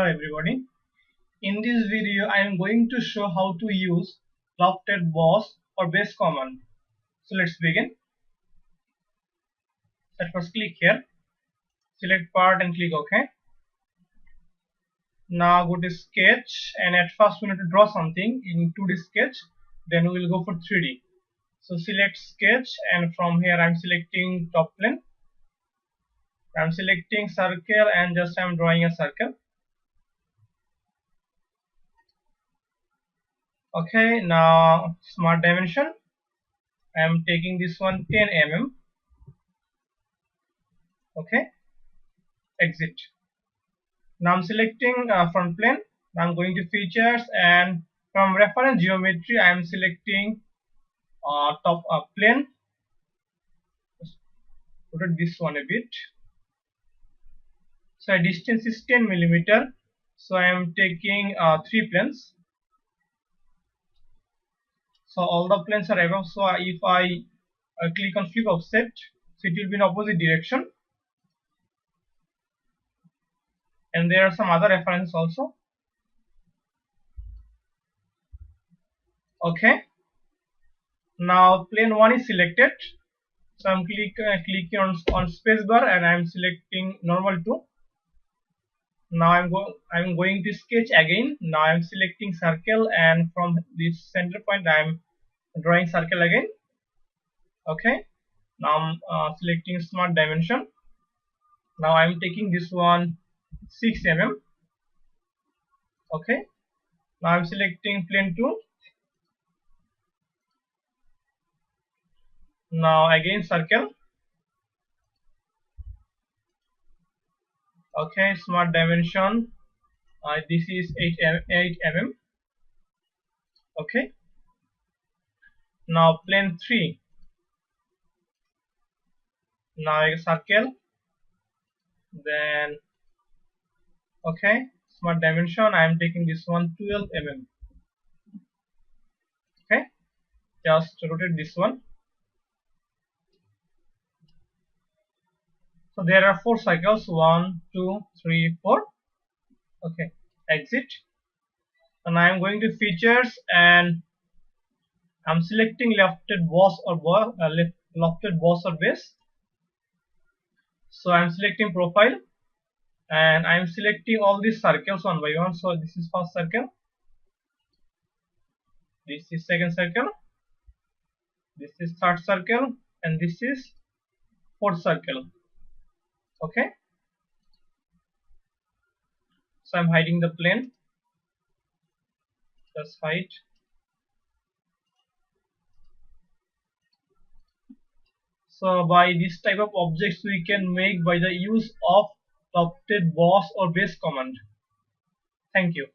Hello everybody. In this video I am going to show how to use Lofted boss or base command. So let's begin. At first click here, select part and click OK. Now go to sketch, and at first we need to draw something in 2D sketch, then we will go for 3D. So select sketch, and from here I am selecting top plane. I am selecting circle and just I am drawing a circle. Okay, now smart dimension, I am taking this one 10 mm. Okay, exit. Now I'm selecting front plane. I'm going to features, and from reference geometry I am selecting top plane. Rotate this one a bit. So distance is 10 mm. So I am taking 3 planes. So all the planes are above. So if I click on flip offset, so it will be in opposite direction. And there are some other references also. Okay. Now plane 1 is selected. So I'm clicking on spacebar and I'm selecting normal 2. Now I'm going to sketch again. Now I'm selecting circle, and from this center point I'm drawing circle again. Okay. Now I'm selecting smart dimension. Now I'm taking this one 6 mm. Okay. Now I'm selecting plane 2. Now again circle. Okay, smart dimension. This is 8 mm. Okay. Now plane 3. Now a circle. Then okay, smart dimension. I am taking this one 12 mm. Okay, just rotate this one. So there are 4 cycles, 1, 2, 3, 4. Okay, exit. And I am going to features, and I'm selecting lofted boss or lofted boss or base. So I'm selecting profile, and I'm selecting all these circles one by one. So this is first circle, this is second circle, this is third circle, and this is fourth circle. Okay, so I'm hiding the plane. Just hide. So by this type of objects we can make by the use of Lofted boss or base command. Thank you.